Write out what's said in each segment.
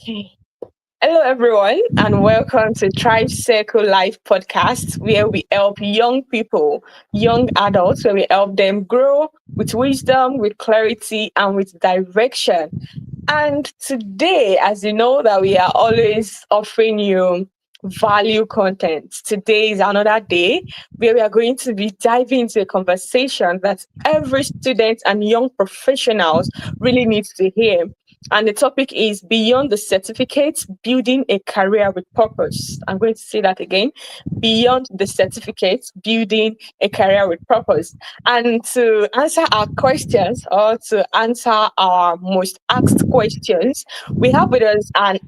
Okay. Hello, everyone, and welcome to Tribe Circle Life podcast, where we help young people, young adults, where we help them grow with wisdom, with clarity, and with direction. And today, as you know, that we are always offering you value content. Today is another day where we are going to be diving into a conversation that every student and young professionals really needs to hear. And the topic is Beyond the Certificates, Building a Career with Purpose. I'm going to say that again. Beyond the Certificates, Building a Career with Purpose. And to answer our questions or to answer our most asked questions, we have with us an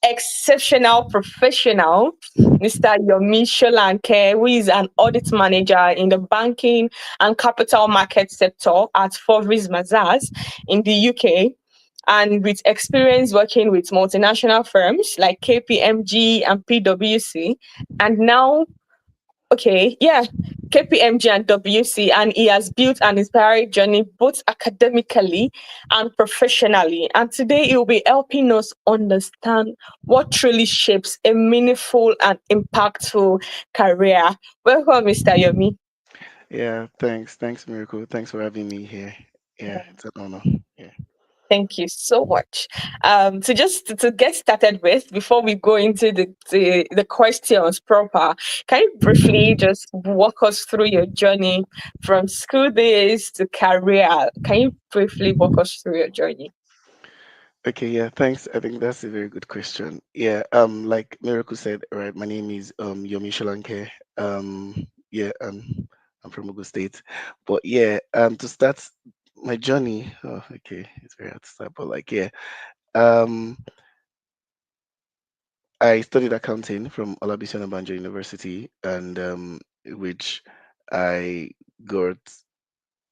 exceptional professional, Mr. Yomi Solanke, who is an audit manager in the banking and capital market sector at Fovis Mazars in the UK. And with experience working with multinational firms like KPMG and PWC, and now okay, yeah, KPMG and WC, and he has built an inspiring journey both academically and professionally. And today he will be helping us understand what truly shapes a meaningful and impactful career. Welcome, Mr. Yomi. Yeah, thanks. Thanks, Miracle. Thanks for having me here. Yeah, it's an honor. Yeah. Thank you so much. So just to get started with, before we go into the questions proper, can you briefly just walk us through your journey from school days to career? Can you briefly walk us through your journey? Okay, yeah, thanks. I think that's a very good question. Yeah, like Miracle said, right, my name is Yomi Solanke. Yeah, I'm from Ogun State. But yeah, to start my journey, oh, okay, it's very hard to start, but like yeah. Um I studied accounting from Olabisi Onabanjo University, and which I got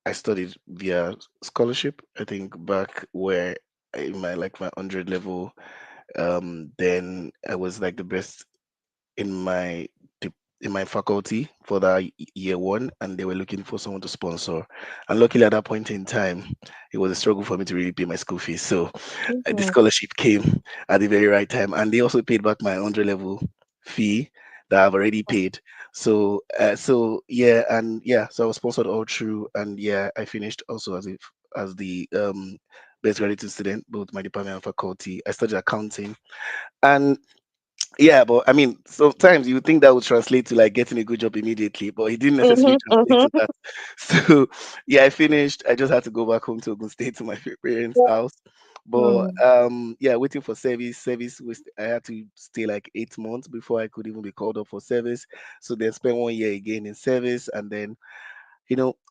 I studied via scholarship. I think back where in my 100 level, then I was like the best in my dep- in my faculty for that year one, and they were looking for someone to sponsor. And luckily at that point in time, it was a struggle for me to really pay my school fees. So the Mhm. scholarship came at the very right time, and they also paid back my 100 level fee that I've already paid. So yeah, and yeah, so I was sponsored all through, and yeah, I finished also as the best graduate student, both my department and faculty. I studied accounting, and yeah, but I mean, sometimes you would think that would translate to like getting a good job immediately, but it didn't necessarily Mhm. translate to Mhm. that. So yeah, I finished. I just had to go back home to Ogun State to my parents' house. But Mm. yeah, waiting for service. Service was I had to stay like 8 months before I could even be called up for service. So then spent 1 year again in service, and then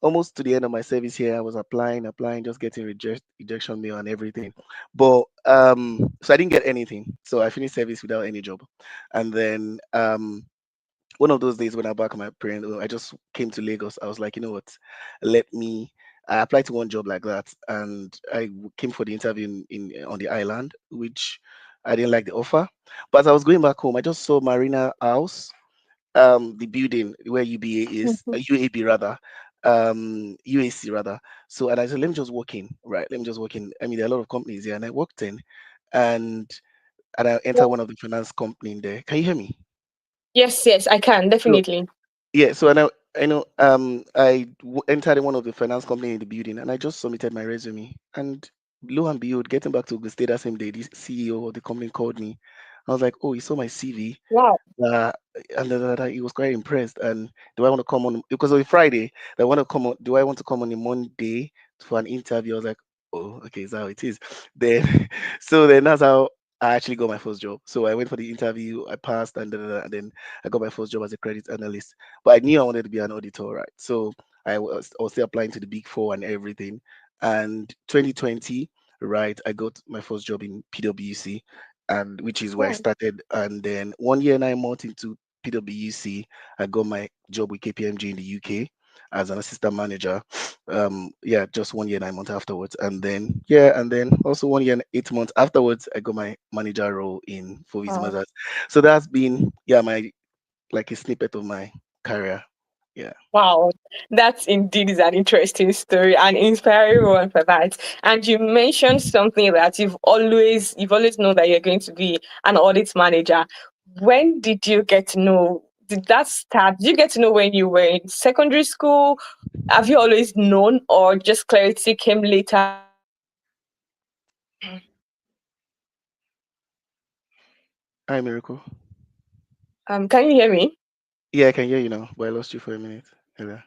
almost to the end of my service here, I was applying, just getting rejection mail and everything. But so I didn't get anything. So I finished service without any job. And then one of those days when I back my parents, I just came to Lagos. I was like, you know what, let me. I applied to one job like that, and came for the interview in on the island, which I didn't like the offer. But as I was going back home, I just saw Marina House, the building where UBA is, Mhm. UAB rather, UAC rather. So and I said, let me just walk in, right? Let me just walk in. I mean, there are a lot of companies here, and I walked in, and I entered one of the finance company in there. Can you hear me? Yes, yes, I can So definitely. yeah, so I know entered in one of the finance company in the building, and I just submitted my resume, and lo and behold, getting back to Ogun State that same day, the CEO of the company called me. I was like, oh, he saw my CV, Wow. uh, and he was quite impressed. And do I want to come on because on Friday? Do I want to come on? Do I want to come on a Monday for an interview? I was like, oh, okay, is that how it is? Then, so then that's how I actually got my first job. So I went for the interview, I passed, and then I got my first job as a credit analyst. But I knew I wanted to be an auditor, right? So I was still applying to the Big Four and everything. And 2020, right, I got my first job in PwC, and which is where I Wow. started. And then 1 year, 9 months into PwC, I got my job with KPMG in the UK as an assistant manager. Yeah, just 1 year, 9 months afterwards, and then yeah, and then also 1 year and 8 months afterwards, I got my manager role in Fovis Wow. Mazars. So that's been yeah my like a snippet of my career. Yeah. Wow, that's indeed is an interesting story and inspiring one for that. And you mentioned something that you've always known that you're going to be an audit manager. When did you get to know? Did that start? Did you get to know when you were in secondary school? Have you always known, or just clarity came later? Hi, Miracle. Can you hear me? Yeah, I can hear you now, but I lost you for a minute. Hello.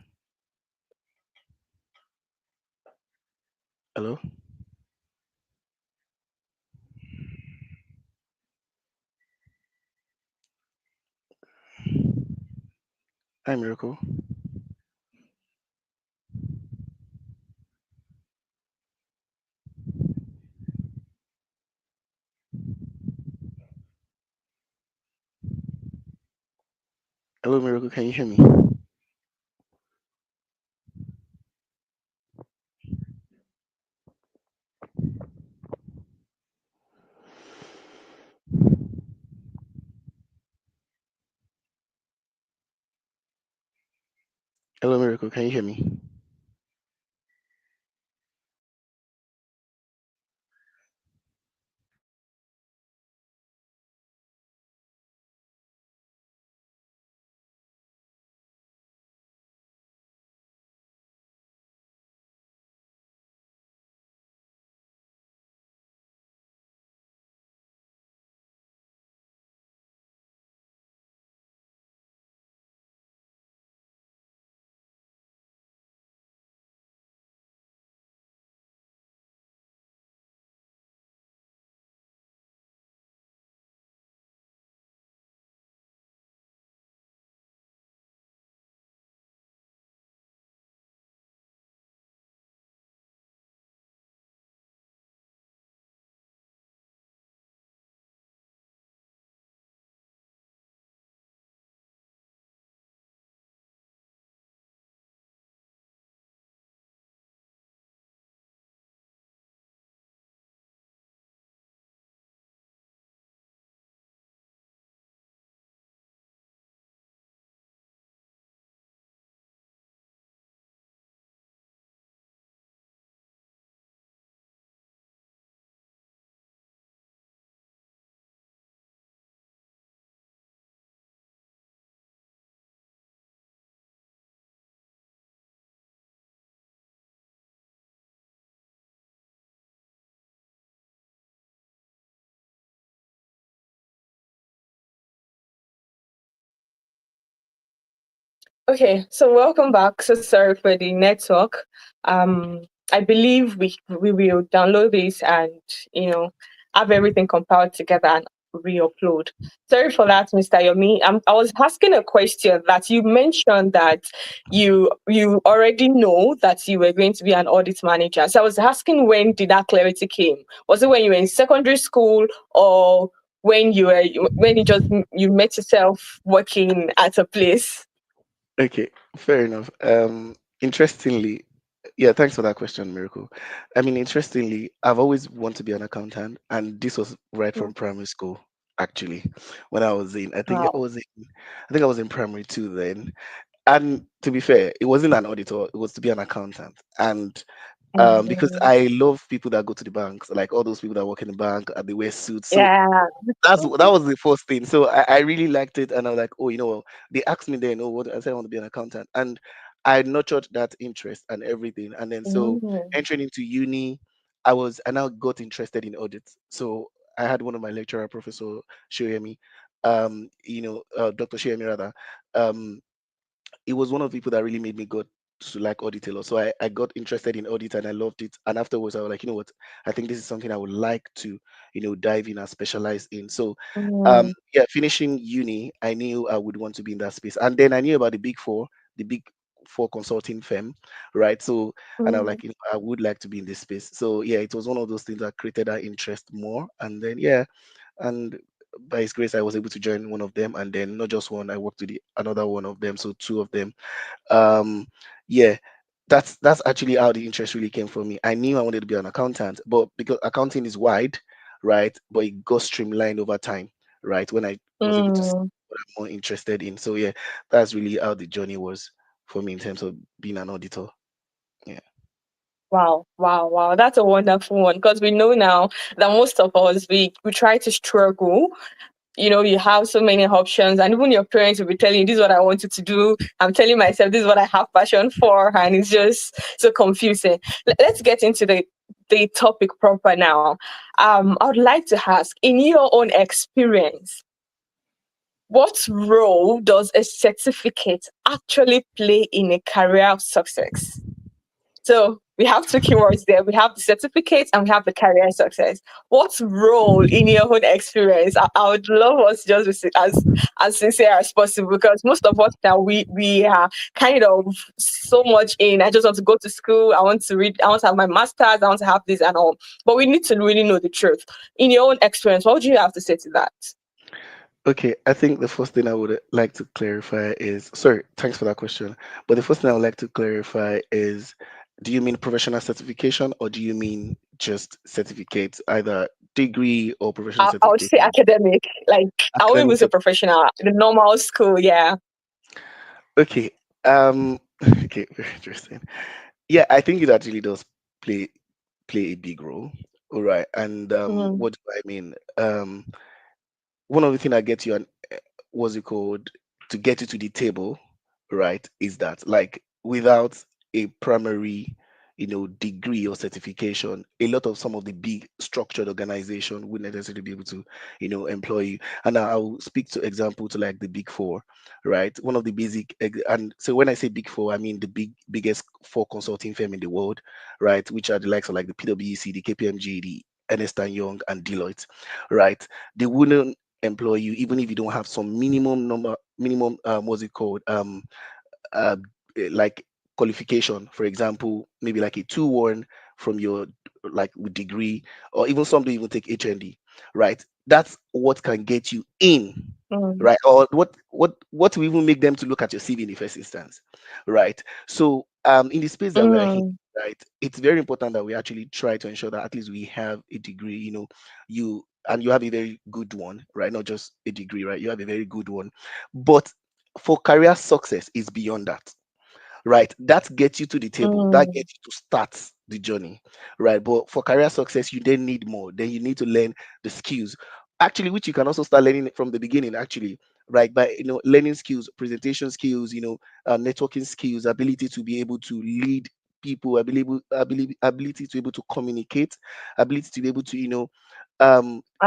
Hello. Hi, Miracle. Hello, Miracle. Can you hear me? Hello, Miracle. Can you hear me? Okay, so welcome back. So sorry for the network. Um, I believe we will download this and you know have everything compiled together and re-upload. Sorry for that, Mr. Yomi. I was asking a question that you mentioned that you already know that you were going to be an audit manager. So I was asking, when did that clarity came? Was it when you were in secondary school, or when you met yourself working at a place? Okay, fair enough. Interestingly, yeah, thanks for that question, Miracle. I mean, interestingly, I've always wanted to be an accountant, and this was right from primary school, actually. When I was in, Wow. I think I was in primary two then. And to be fair, it wasn't an auditor; it was to be an accountant. And because Mhm. I love people that go to the banks, like all those people that work in the bank and they wear suits. So Yeah. that was the first thing. So I really liked it, and I was like, oh, you know, what? They asked me then, oh, what I said I want to be an accountant, and I nurtured that interest and everything. And then so Mm. entering into uni, I now got interested in audit. So I had one of my lecturer, Professor Shoyemi, Dr. Shoyemi rather. Um, it was one of the people that really made me go to like audit a lot. So I got interested in audit and I loved it. And afterwards, I was like, you know what? I think this is something I would like to, dive in and specialize in. So, Mm. yeah, finishing uni, I knew I would want to be in that space. And then I knew about the big four consulting firm, right? So, and I was Mm. like, I would like to be in this space. So, yeah, it was one of those things that created that interest more. And then, yeah, and by his grace, I was able to join one of them, and then not just one, I worked with another one of them, so two of them. um yeah, that's actually how the interest really came from me. I knew I wanted to be an accountant, but because accounting is wide, right, but it got streamlined over time, right, when I was able to see Mm. what I'm more interested in. So yeah, that's really how the journey was for me in terms of being an auditor. Yeah. Wow, wow, wow. That's a wonderful one because we know now that most of us we try to struggle. You have so many options, and even your parents will be telling you, this is what I want you to do. I'm telling myself, this is what I have passion for, and it's just so confusing. Let's get into the topic proper now. I would like to ask, in your own experience, what role does a certificate actually play in a career of success? So we have two keywords there. We have the certificate and we have the career success. What role in your own experience? I would love us just to be as sincere as possible, because most of us now we are kind of so much in. I just want to go to school. I want to read. I want to have my masters. I want to have this and all. But we need to really know the truth. In your own experience, what would you have to say to that? Okay, I think the first thing I would like to clarify is, sorry, thanks for that question. But the first thing I would like to clarify is, do you mean professional certification or do you mean just certificates, either degree or professional I would say certification? academic. Like I won't Academic even say certification. professional. The normal school. Yeah. Okay. Okay, very interesting. Yeah, I think it actually does play play a big role. All right. And Mm, what do I mean? One of the things that gets you an what's it called, to get you to the table, right, is that, like, without a primary, degree or certification, a lot of some of the big structured organization wouldn't necessarily be able to, employ you. And I'll speak to example to like the big four, right? One of the and so when I say big four, I mean the biggest four consulting firm in the world, right? Which are the likes of like the PWC, the KPMG, the Ernest and Young, and Deloitte, right? They wouldn't employ you even if you don't have some minimum what's it called, uh, like qualification. For example, maybe like a 2-1 from your, like, with degree, or even some don't even take HND, right? That's what can get you in, mm, right? Or what will even make them to look at your CV in the first instance, right? So in the space that we are in, mm, right, it's very important that we actually try to ensure that at least we have a degree, you and you have a very good one, right? Not just a degree, right? You have a very good one. But for career success is beyond that, right? That gets you to the table, that mm. gets you to start the journey, right? But for career success, you then need more. Then you need to learn the skills, actually, which you can also start learning from the beginning, actually, right? By, learning skills, presentation skills, networking skills, ability to be able to lead people, ability to be able to communicate, ability to be able to,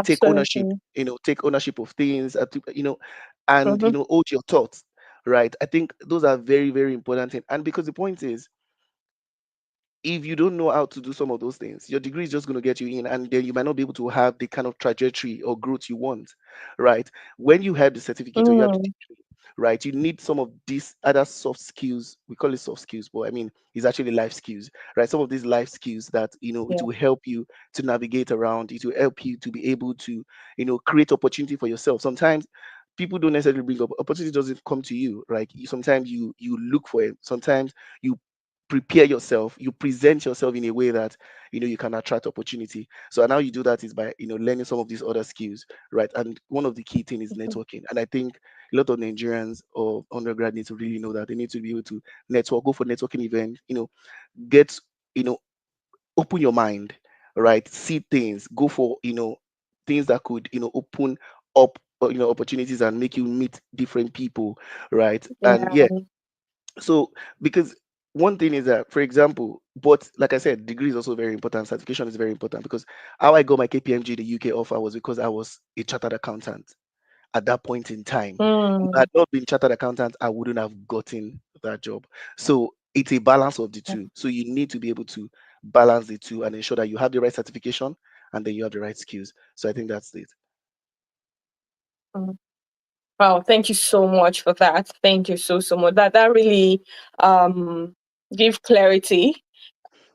take ownership, Absolutely. take ownership of things, and Mhm, hold your thoughts, right? I think those are very, very important things. And because the point is, if you don't know how to do some of those things, your degree is just going to get you in, and then you might not be able to have the kind of trajectory or growth you want, right? When you have the certificate or you have the mm. degree, right, you need some of these other soft skills. We call it soft skills, but I mean, it's actually life skills, right? Some of these life skills that, it Yeah, will help you to navigate around, it will help you to be able to, create opportunity for yourself. Sometimes people don't necessarily bring up opportunity, doesn't come to you, right? Sometimes you look for it. Sometimes you prepare yourself, you present yourself in a way that, you can attract opportunity. So now you do that is by, learning some of these other skills, right? And one of the key thing is mhm, networking. And I think a lot of Nigerians or undergrad need to really know that they need to be able to network, go for networking events, get, you know open your mind, right? See things, go for, things that could, open up, opportunities and make you meet different people, right? And yeah, yeah, so, because one thing is that, for example, but like I said, degree is also very important. Certification is very important, because how I got my KPMG in the UK offer was because I was a chartered accountant at that point in time. If I mm, had not been chartered accountant, I wouldn't have gotten that job. So it's a balance of the yeah, two. So you need to be able to balance the two and ensure that you have the right certification and then you have the right skills. So I think that's it. mm. Wow, thank you so much for that. Thank you so much. That really um give clarity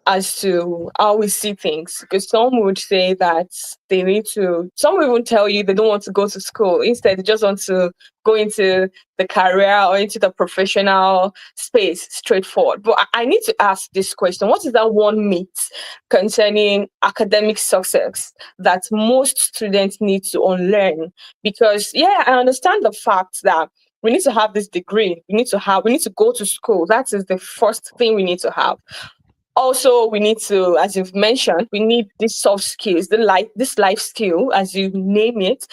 as to how we see things. Because some would say that they need to, some will even tell you they don't want to go to school. Instead, they just want to go into the career or into the professional space straightforward. But I need to ask this question: what is that one myth concerning academic success that most students need to unlearn? Because, yeah, I understand the fact that we need to have this degree. We need to go to school. That is the first thing we need to have. Also, we need to, as you've mentioned, we need these soft skills, this life skill, as you name it.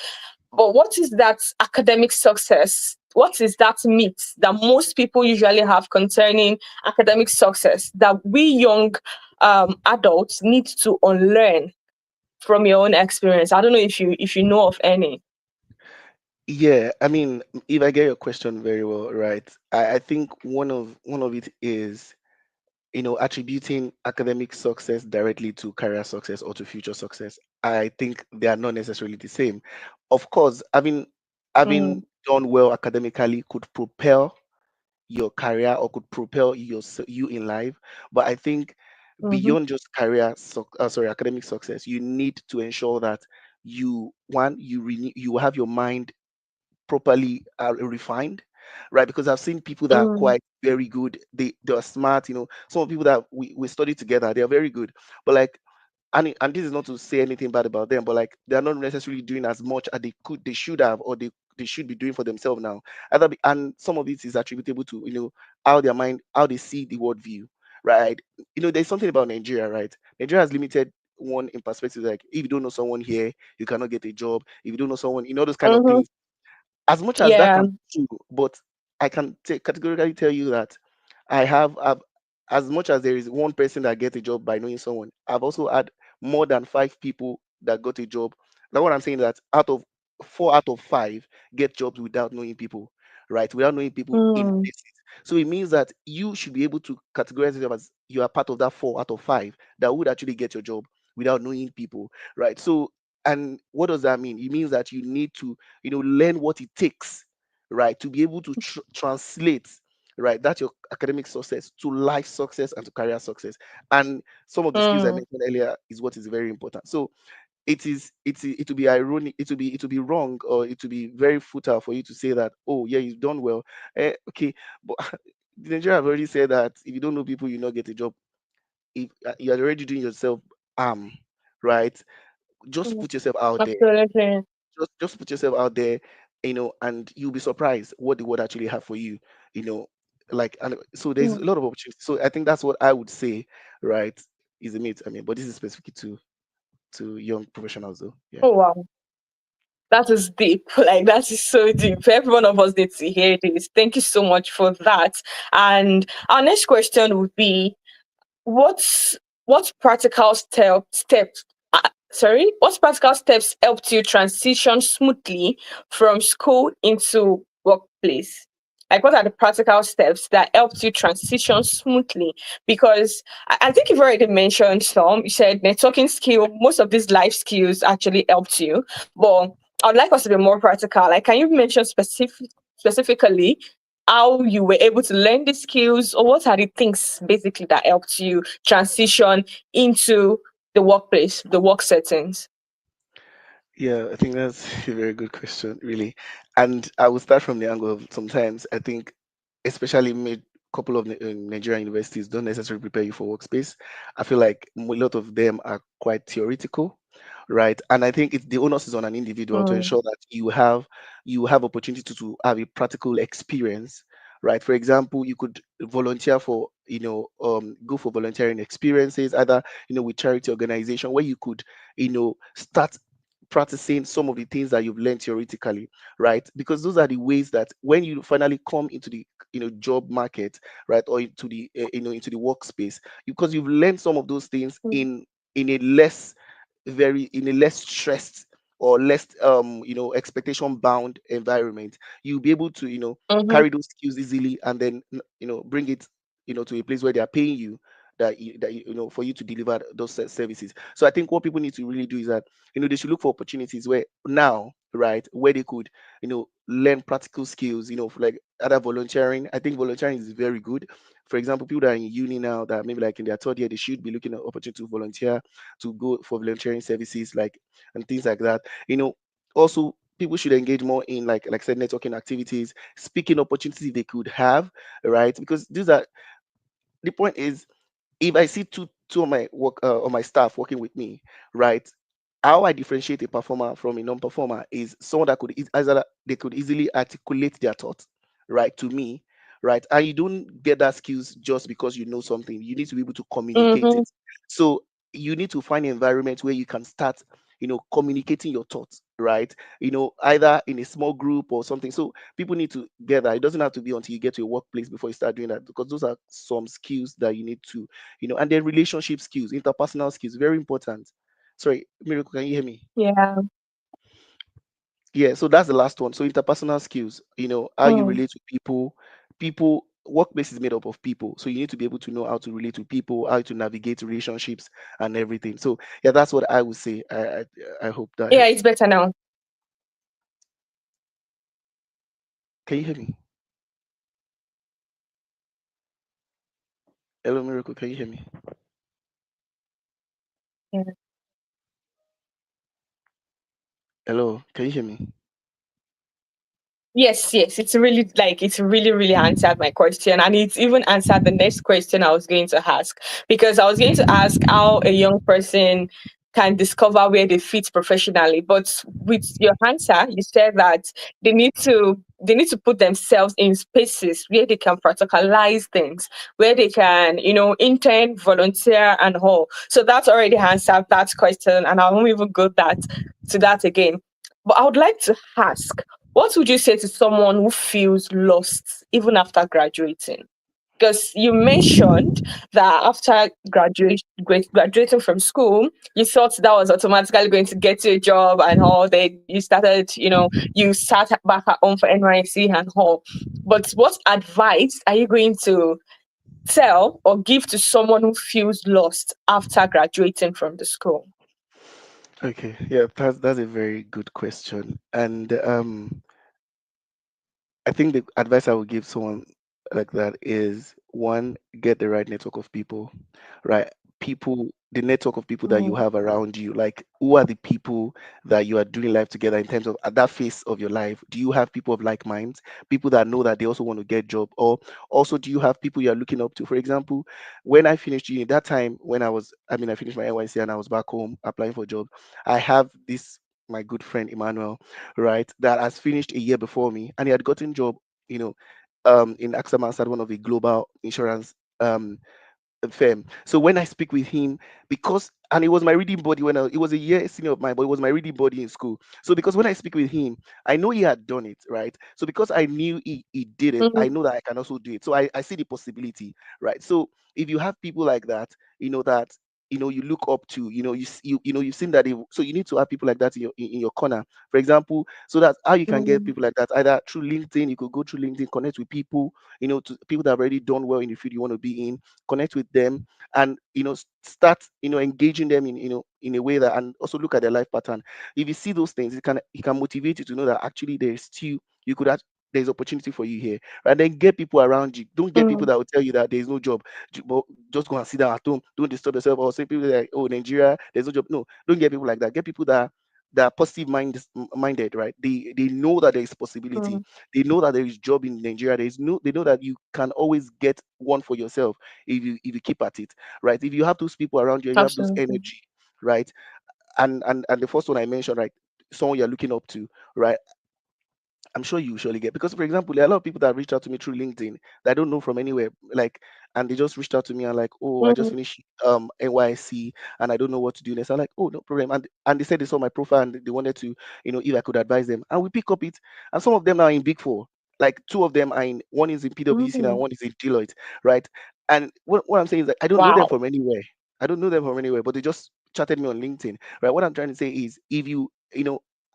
But what is that academic success? What is that myth that most people usually have concerning academic success that we young adults need to unlearn from your own experience? I don't know if you know of any. Yeah, I mean, if I get your question very well, right? I think one of it is, attributing academic success directly to career success or to future success. I think they are not necessarily the same. Of course, having Mm, done well academically could propel your career or could propel you in life. But I think mm-hmm, beyond just academic success, you need to ensure that you have your mind properly refined, right? Because I've seen people that are mm, quite very good. They are smart. Some of the people that we study together, they are very good. But like, and this is not to say anything bad about them, but like they are not necessarily doing as much as they should have, or they should be doing for themselves now. And some of it is attributable to how they see the world view, right? There's something about Nigeria, right? Nigeria has limited one in perspective, like if you don't know someone here, you cannot get a job. If you don't know someone, those kind of mm-hmm, things. As much as that yeah. can be true, but I can categorically tell you that I've as much as there is one person that gets a job by knowing someone, I've also had more than five people that got a job. Now, what I'm saying, that out of 4 out of 5 get jobs without knowing people, right? Without knowing people in Mm, places. So it means that you should be able to categorize yourself as you are part of that 4 out of 5 that would actually get your job without knowing people, right? So, and what does that mean? It means that you need to, learn what it takes, right, to be able to translate, right, that's your academic success to life success and to career success. And some of the skills I mm, mentioned earlier is what is very important. So it will be ironic, it will be wrong, or it will be very futile for you to say that, oh yeah, you've done well. Okay, but Nigeria have already said that if you don't know people, you not get a job. If you are already doing yourself right, just mm, put yourself out there. absolutely. Just put yourself out there, and you'll be surprised what the world actually have for you, you know and so there's a Mm. lot of opportunity. So I think that's what I would say, right, is a myth. I mean, but this is specific to young professionals though. Yeah. Oh wow. That is deep. Like that is so deep. Every one of us needs to hear this. Thank you so much for that. And our next question would be what's what practical steps what practical steps helped you transition smoothly from school into workplace? Like what are the practical steps that helped you transition smoothly? Because I think you've already mentioned some. You said networking skill, most of these life skills actually helped you. But I'd like us to be more practical. Like can you mention specifically how you were able to learn the skills, or what are the things basically that helped you transition into the workplace, the work settings? Yeah, I think that's a very good question, really. And I will start from the angle of, sometimes I think, especially mid couple of Nigerian universities don't necessarily prepare you for workspace. I feel like a lot of them are quite theoretical, right? And I think it's the onus is on an individual to Mm, ensure that you have opportunity to have a practical experience, right? For example, you could volunteer for, go for volunteering experiences, either, with charity organization, where you could, start practicing some of the things that you've learned theoretically, right? Because those are the ways that when you finally come into the, job market, right, or into the workspace, because you've learned some of those things mm, in a less stressed or less expectation bound environment. You'll be able to, mhm, carry those skills easily, and then bring it, to a place where they are paying you, for you to deliver those services. So I think what people need to really do is that, they should look for opportunities where now, right, where they could, learn practical skills, for like other volunteering. I think volunteering is very good. For example, people that are in uni now, that maybe like in their third year, they should be looking at opportunity to volunteer, to go for volunteering services, like, and things like that. Also, people should engage more in, like I said, networking activities, speaking opportunities they could have, right? Because these are the point is, if I see two of my work or my staff working with me, right? How I differentiate a performer from a non-performer is someone that either they could easily articulate their thoughts, right, to me, right? And you don't get that skills just because you know something. You need to be able to communicate Mm-hmm. it. So you need to find an environment where you can start, communicating your thoughts, right? Either in a small group or something. So people need to get that. It doesn't have to be until you get to a workplace before you start doing that, because those are some skills that you need to, and then relationship skills, interpersonal skills, very important. Sorry, Miracle, can you hear me? Yeah. Yeah, so that's the last one. So interpersonal skills, how you Mm. relate to people. Workplace is made up of people. So you need to be able to know how to relate to people, how to navigate relationships and everything. So yeah, that's what I would say. I hope that Yeah, helps. it's better now. Can you hear me? Hello, Miracle, can you hear me? Yeah. Hello, can you hear me? Yes, yes, it's really, really answered my question. And it's even answered the next question I was going to ask. Because I was going to ask how a young person can discover where they fit professionally. But with your answer, you said that they need to put themselves in spaces where they can practicalize things, where they can, intern, volunteer, and all. So that's already answered that question, and I won't even go that to that again. But I would like to ask, what would you say to someone who feels lost even after graduating? Because you mentioned that after graduating from school, you thought that was automatically going to get you a job and all. Then you started, you sat back at home for NYC and all. But what advice are you going to tell or give to someone who feels lost after graduating from the school? Okay, yeah, that's a very good question. And I think the advice I would give someone like that is, one, get the right network of people, right? The network of people that you Mm, have around you, like who are the people that you are doing life together in terms of at that phase of your life? Do you have people of like minds, people that know that they also want to get job, or also do you have people you are looking up to? For example, when I finished uni, that time when I finished my NYC and I was back home applying for job, I have this my good friend Emmanuel, right, that has finished a year before me, and he had gotten job, you know, in AXA Mansard, one of the global insurance firm. So when I speak with him, because and it was my reading body it was a year senior of mine, but it was my reading body in school. So because when I speak with him, I know he had done it, right? So because I knew he did it, I mm, know that I can also do it. So I see the possibility, right? So if you have people like that, that you look up to, you've seen that so you need to have people like that in your corner, for example. So that's how you can get mm, people like that, either through LinkedIn. You could go through LinkedIn, connect with people, to people that have already done well in the field you want to be in, connect with them, and start engaging them in a way that, and also look at their life pattern. If you see those things, it can motivate you to know that actually there's still you could act there's opportunity for you here. And then get people around you. Don't get people mm, that will tell you that there's no job, but just go and sit down at home, don't disturb yourself, or say people like, oh, Nigeria, there's no job. No, don't get people like that. Get people that are positive minded, right? They know that there is possibility. mm. They know that there is job in Nigeria. They know that you can always get one for yourself if you keep at it, right? If you have those people around you and you have those Absolutely. energy, right? And the first one I mentioned, right? Someone you're looking up to, right? I'm sure you will surely get, because for example, there are a lot of people that reached out to me through LinkedIn that I don't know from anywhere, like, and they just reached out to me and like, oh, I just Mm, finished NYC and I don't know what to do next. I'm like, oh, no problem. And they said they saw my profile and they wanted to, if I could advise them, and we pick up it. And some of them are in Big Four, like two of them are in, one is in PWC now, mm. one is in Deloitte, right? And what I'm saying is that I don't know them Wow. from anywhere. I don't know them from anywhere, but they just chatted me on LinkedIn, right? What I'm trying to say is, if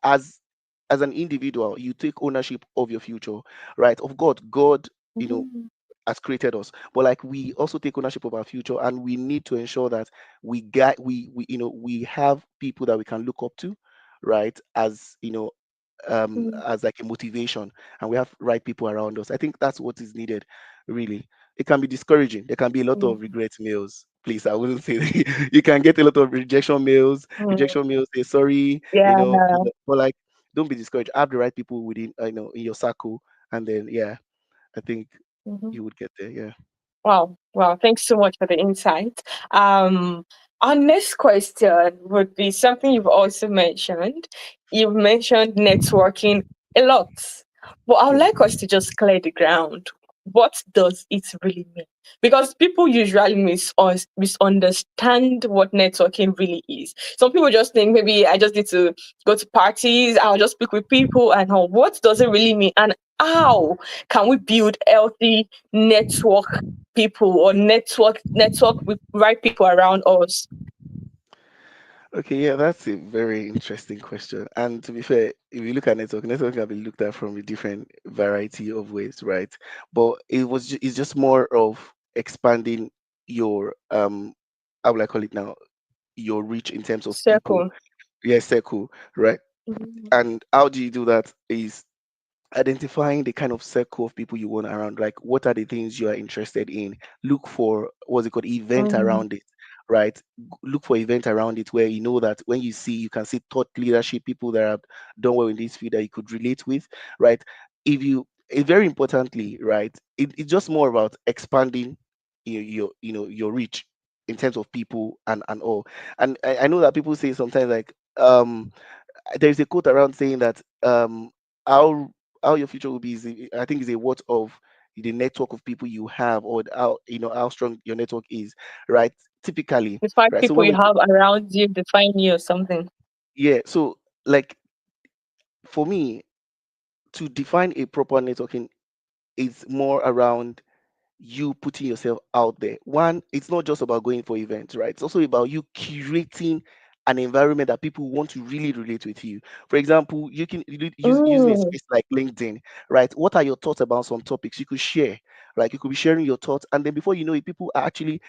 as as an individual, you take ownership of your future, right? Of God, Mm, has created us, but like we also take ownership of our future, and we need to ensure that we have people that we can look up to, right? mm, As like a motivation, and we have right people around us. I think that's what is needed, really. It can be discouraging. There can be a lot of mm, regret mails. Please, I wouldn't say you can get a lot of mm. rejection mails. Say sorry, Yeah. but like, don't be discouraged. Have the right people within, in your circle, and then yeah, I think Mhm. you would get there. Yeah. Wow. Wow. Thanks so much for the insight. Our next question would be something you've also mentioned. You've mentioned networking a lot. But I would Yeah. like us to just clear the ground. What does it really mean? Because people usually misunderstand what networking really is. Some people just think maybe I just need to go to parties, I'll just speak with people and all. What does it really mean? And how can we build healthy network people or network with right people around us? Okay, yeah, that's a very interesting question. And to be fair, if you look at network can be looked at from a different variety of ways, right? But it's just more of expanding your how will I call it now? Your reach in terms of people. Circle. Yeah, circle, right? Mhm. And how do you do that is identifying the kind of circle of people you want around, like what are the things you are interested in. Look for what's it called, event Mm, around it, right? Look for event around it where you know that when you can see thought leadership, people that have done well in this field that you could relate with, right? If you Very importantly, right, it's just more about expanding your reach in terms of people and all. And I know that people say sometimes like there's a quote around saying that how how your future will be I think is a what of the network of people you have, or how how strong your network is, right? Typically, the five right? So people when you we have around you define you or something. yeah, so like for me to define a proper networking is more around you putting yourself out there. One, it's not just about going for events, right? It's also about you curating an environment that people want to really relate with you. For example, you can using a Mm, space like LinkedIn, right? What are your thoughts about some topics you could share? Like you could be sharing your thoughts, and then before you know it, people are actually,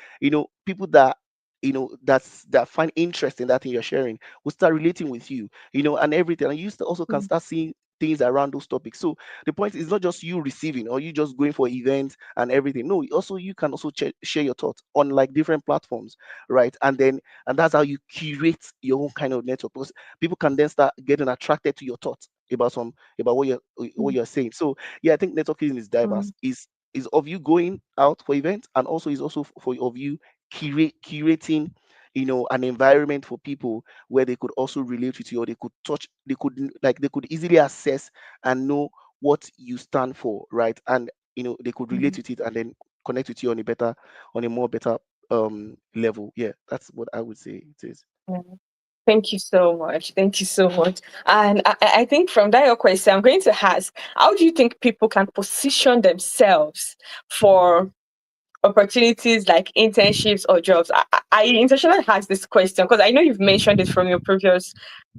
people that that find interest in that thing you're sharing will start relating with you, and everything. And you also can mm, start seeing things around those topics. So the point is not just you receiving or you just going for events and everything. No, also you can also share your thoughts on like different platforms, right? And that's how you curate your own kind of network, because people can then start getting attracted to your thoughts about what mm, you're saying. So yeah, I think networking is diverse. mm, Is of you going out for events, and also is also for of you curating an environment for people where they could also relate with you, or they could touch, they could easily assess and know what you stand for, right? And they could relate mm. with it and then connect with you on a more better level. Yeah, that's what I would say it is. Yeah. Thank you so much. Thank you so much. And I think from that your question, I'm going to ask, how do you think people can position themselves for opportunities like internships or jobs? I intentionally asked this question because I know you've mentioned it from your previous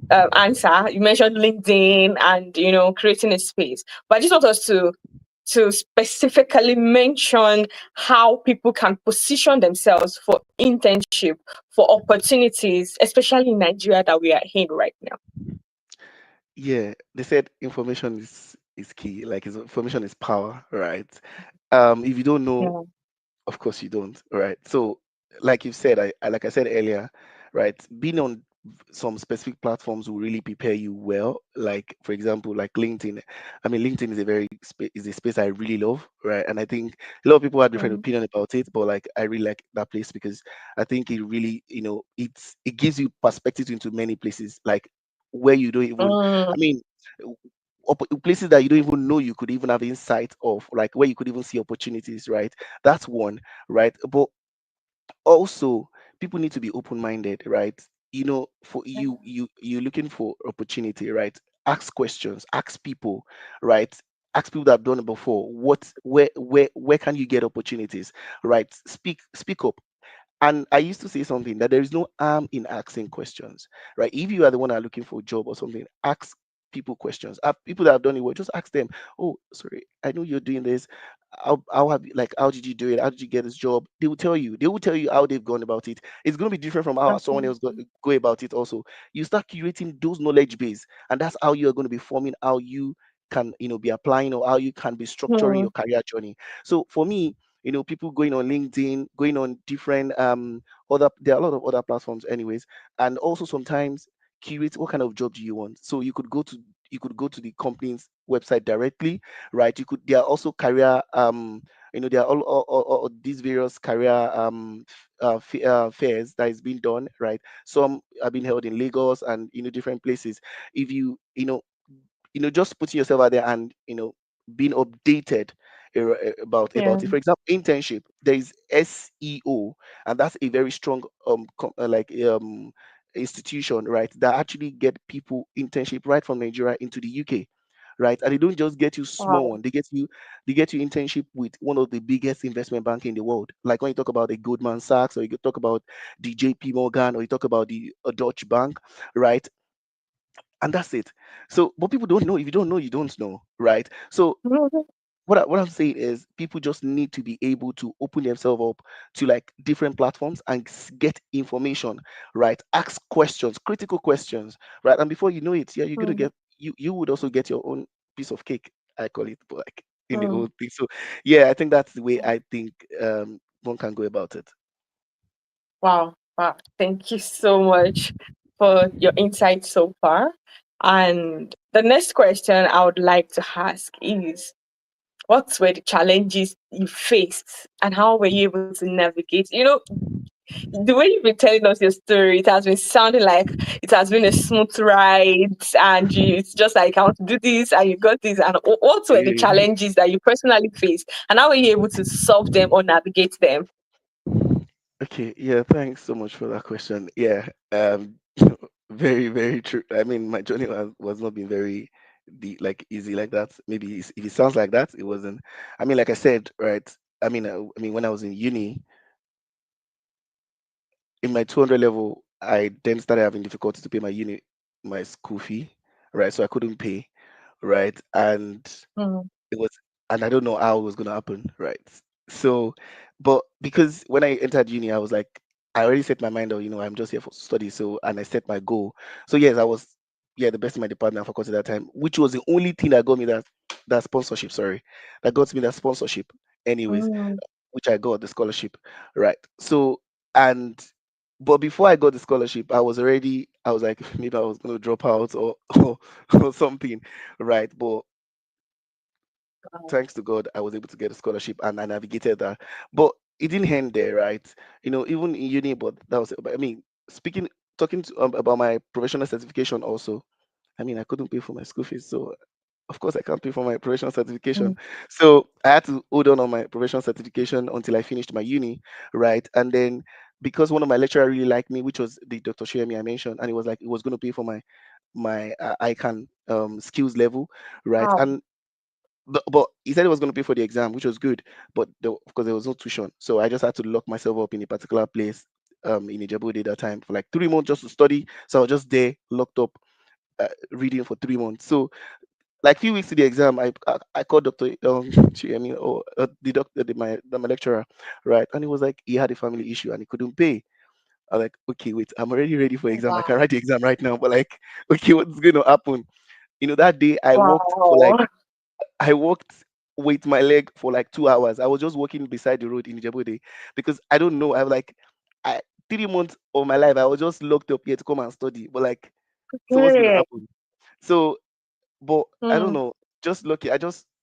answer. You mentioned LinkedIn and creating a space, but I just want us to specifically mention how people can position themselves for internship, for opportunities, especially in Nigeria that we are in right now. Yeah, they said information is key. Like information is power, right? If you don't know, Yeah. of course you don't, right? So, like you said, like I said earlier, right? Being on some specific platforms will really prepare you well. Like for example, like LinkedIn. I mean, LinkedIn is is a space I really love, right? And I think a lot of people have different Mm. opinion about it, but like I really like that place because I think it really, it gives you perspective into many places, like where you don't even. I Mm. mean, places that you don't even know you could even have insight of, like where you could even see opportunities, right? That's one, right? But also people need to be open-minded, right? For you looking for opportunity, right? Ask questions, ask people, right? Ask people that have done it before. Where can you get opportunities, right? Speak up. And I used to say something that there is no harm in asking questions, right? If you are the one that are looking for a job or something, ask people questions. People that have done it well, just ask them. Oh, sorry, I know you're doing this. How did you do it? How did you get this job? They will tell you. They will tell you how they've gone about it. It's going to be different from how someone else Absolutely. go about it. Also, you start curating those knowledge base, and that's how you are going to be forming how you can be applying, or how you can be structuring Mm. your career journey. So for me, people going on LinkedIn, going on different other there are a lot of other platforms anyways, and also sometimes curate what kind of job do you want. So you could go to the company's website directly, right? There are also career there are all these various career fairs that is being done, right? Some have been held in Lagos and different places. If you you know just putting yourself out there and being updated about Yeah. it. For example, internship, there is SEO, and that's a very strong institution, right, that actually get people internship right from Nigeria into the UK, right? And they don't just get you small Wow. one, they get you internship with one of the biggest investment bank in the world. Like when you talk about the Goldman Sachs, or you talk about the JP Morgan, or you talk about the Deutsche Bank, right? And that's it. So, but people don't know. If you don't know, you don't know, right? So Mhm. what I'm saying is people just need to be able to open themselves up to like different platforms and get information, right? Ask questions, critical questions, right? And before you know it, yeah, you're gonna Mm, get you would also get your own piece of cake, I call it, but like in the mm. whole thing. So yeah, I think that's the way I think one can go about it. Wow. Wow. Thank you so much for your insight so far. And the next question I would like to ask is, what were the challenges you faced and how were you able to navigate? The way you've been telling us your story, it has been sounding like it has been a smooth ride, and it's just like, I want to do this, and you got this. And what were the Eh, challenges that you personally faced, and how were you able to solve them or navigate them? Okay, yeah, thanks so much for that question. Yeah, very, very true. I mean, my journey was not been very like easy like that. Maybe if it sounds like that, it wasn't. I mean, like I said, right? I mean, when I was in uni, in my 200 level, I then started having difficulty to pay my school fee, right? So I couldn't pay, right? Mm, It was and I don't know how it was gonna happen, right? So, but because when I entered uni, I was like, I already set my mind on, I'm just here for study. So, and I set my goal. So yes, I was, yeah, the best in my department and faculty at that time, which was the only thing that got me that sponsorship. Sorry, that got me that sponsorship. Anyways, mm, which I got the scholarship, right? So, and but before I got the scholarship, I was like, maybe I was gonna drop out or something, right? But wow. thanks to God, I was able to get a scholarship and I navigated that. But it didn't end there, right? Even in uni, but that was, but I mean, talking about my professional certification also. I mean, I couldn't pay for my school fees, so of course I can't pay for my professional certification. Mm, So I had to hold on my professional certification until I finished my uni, right? And then because one of my lecturer really liked me, which was the Dr. Shoyemi I mentioned, and it was like it was going to pay for my ICANN skills level, right? wow. And but he said he was going to pay for the exam, which was good. But of course, there was no tuition, so I just had to lock myself up in a particular place, in Ijebu that time for like 3 months just to study. So I was just there, locked up, reading for 3 months. So like few weeks to the exam, I called Doctor or the doctor, my lecturer, right, and he was like he had a family issue and he couldn't pay. I'm like, okay, wait, I'm already ready for exam. I can Wow. write the exam right now, but like, okay, what's going to happen? That day Wow. I walked with my leg for like 2 hours. I was just walking beside the road in Djibouti because I don't know. I'm like, 3 months of my life, I was just locked up here to come and study. But like, so what's going to Okay. happen? So, but I don't Mm, know. Just lucky.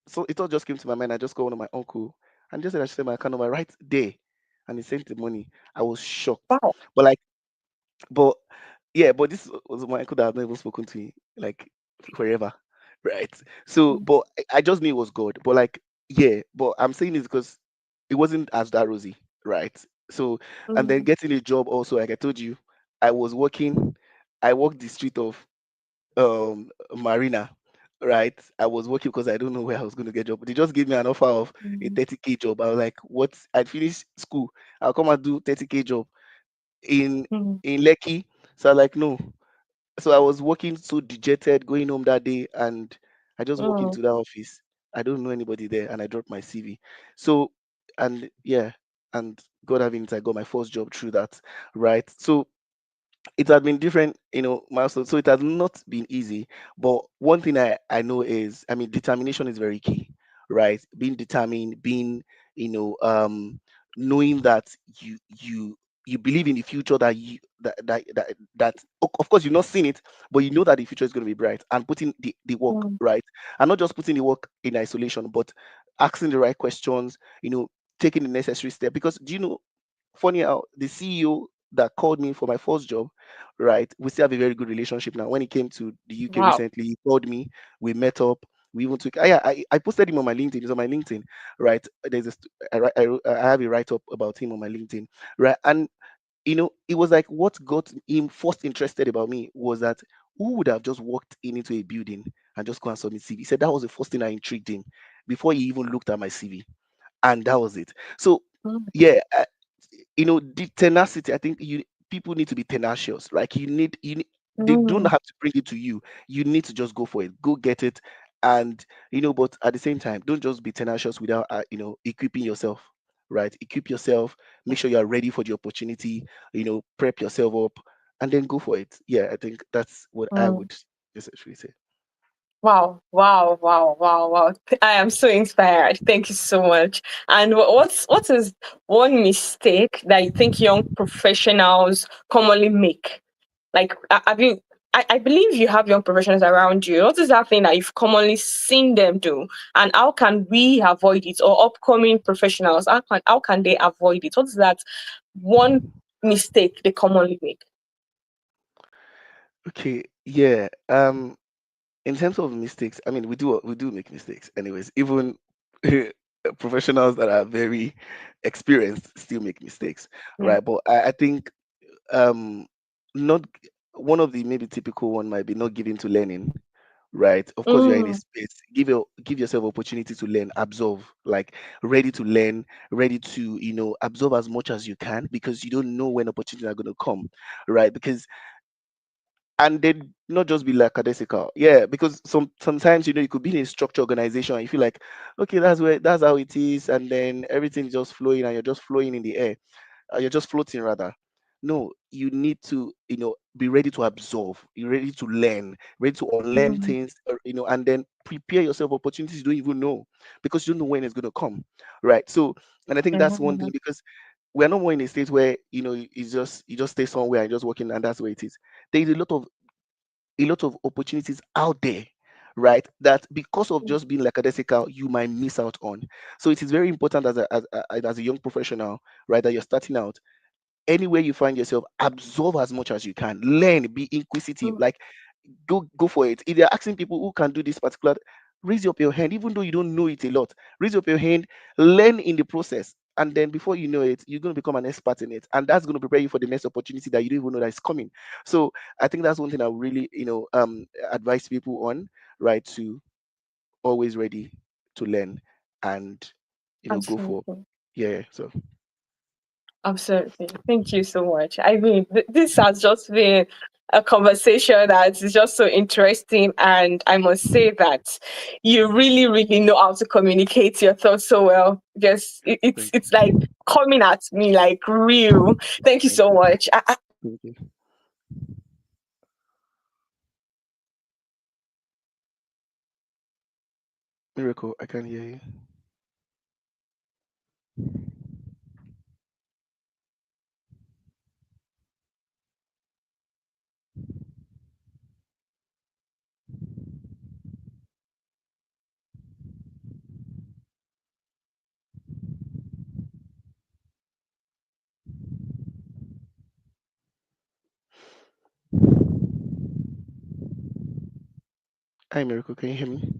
So it all just came to my mind. I just called one of my uncle and just said I should send my account number right there. And he sent the money. I was shocked. wow. But like, but yeah, but this was my uncle that I've not even spoken to him like forever, right? So, Mm, but I just knew it was God. But like, yeah, but I'm saying this because it wasn't as that rosy, right? So, and then mm, getting a job also, like I told you, I was working. I walked the street of Marina, right? I was working because I don't know where I was going to get job. They just gave me an offer of a mm, 30K job. I was like, what? I'd finish school. I'll come and do 30K job in mm, in Lekki. So I like no. So I was working so dejected going home that day, and I just walk mm, into that office. I don't know anybody there, and I dropped my CV. So, and yeah, and God having it, I got my first job through that, right? So it has been different, milestones. So it has not been easy. But one thing I know is, I mean, determination is very key, right? Being determined, being, you know, um, knowing that you believe in the future, that of course you've not seen it, but you know that the future is going to be bright, and putting the work mm, right, and not just putting the work in isolation, but asking the right questions, taking the necessary step. Because do you know, funny how the CEO that called me for my first job, right? We still have a very good relationship now. When he came to the UK Wow. recently, he called me, we met up, we even took, yeah, I posted him on my LinkedIn. He's on my LinkedIn, right? There's a, I have a write up about him on my LinkedIn, right? And it was like what got him first interested about me was that who would have just walked into a building and just go and submit CV? He said that was the first thing that intrigued him before he even looked at my CV, and that was it. So, Mm, yeah, the tenacity. I think people need to be tenacious. Like they don't mm, have to bring it to you. You need to just go for it, go get it, and But at the same time, don't just be tenacious without equipping yourself. Right, equip yourself. Make sure you are ready for the opportunity. Prep yourself up, and then go for it. Yeah, I think that's what I mm. would essentially say. Wow, wow, wow, wow, wow. I am so inspired. Thank you so much. And what is one mistake that you think young professionals commonly make? Like, have you? I believe you have young professionals around you. What is that thing that you've commonly seen them do, and how can we avoid it? Or upcoming professionals, how can they avoid it? What is that one mistake they commonly make? Okay, yeah. In terms of mistakes, I mean, we do make mistakes, anyways. Even professionals that are very experienced still make mistakes, Mm. right? But I think um, not one of the maybe typical one might be not giving to learning, right? Of course, you're in a Mm, space. Give yourself opportunity to learn, absorb, like ready to learn, ready to absorb as much as you can because you don't know when opportunities are going to come, right? Because and then not just be lackadaisical. Yeah, because sometimes you could be in a structured organization and you feel like, okay, that's how it is, and then everything's just flowing and you're just flowing in the air. You're just floating rather. No, you need to be ready to absorb. You're ready to learn, ready to unlearn mm, things, and then prepare yourself for opportunities you don't even know because you don't know when it's going to come, right? So, and I think that's one thing mhm, because we're not more in a state where you just stay somewhere and just working and that's where it is. There is a lot of opportunities out there, right? That because of mhm, just being lackadaisical, you might miss out on. So it is very important as a young professional, right, that you're starting out. Anywhere you find yourself, absorb as much as you can. Learn, be inquisitive. mm, Like go for it. If they're asking people who can do this particular, raise up your hand, even though you don't know it a lot. Raise up your hand, learn in the process. And then before you know it, you're going to become an expert in it. And that's going to prepare you for the next opportunity that you don't even know that is coming. So I think that's one thing I really, advise people on, right? To always ready to learn and go for. absolutely. Yeah. So Absolutely. Thank you so much. I mean, this has just been a conversation that is just so interesting. And I must say that you really, really know how to communicate your thoughts so well. Because it's thank it's like coming at me like real. Thank you thank so you. much. Thank you. Miracle, I can hear you. Hi, Miracle, can you hear me?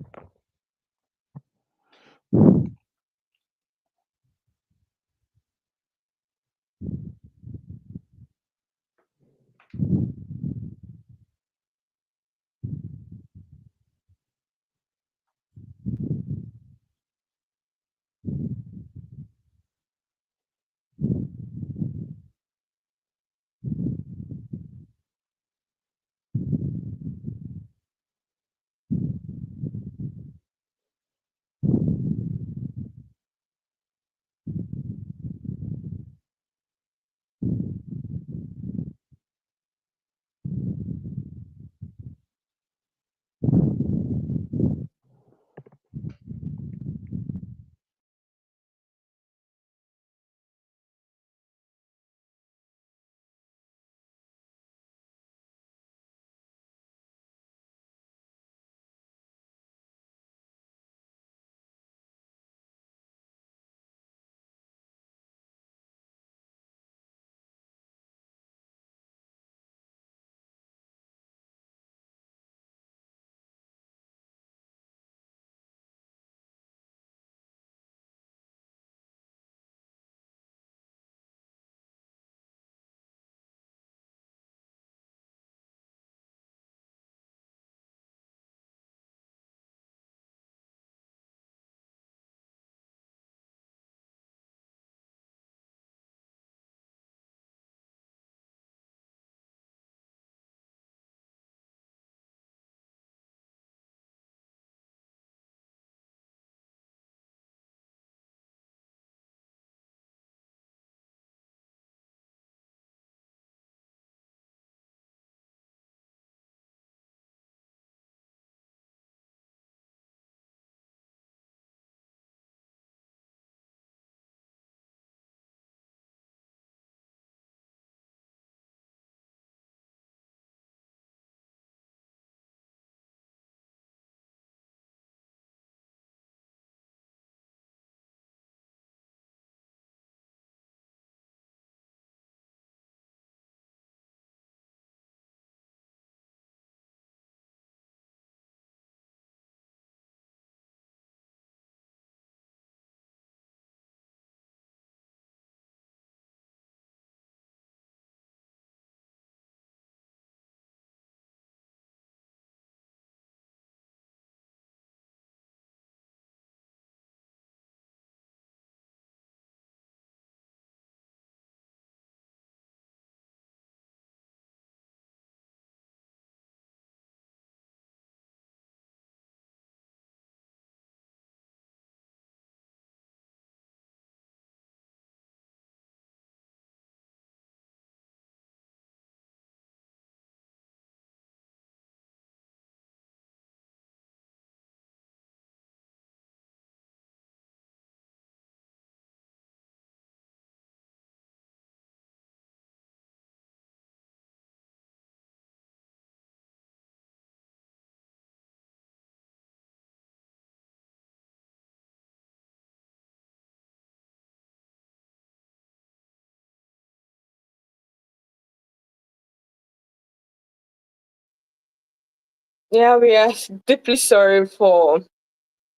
Yeah, we are deeply sorry for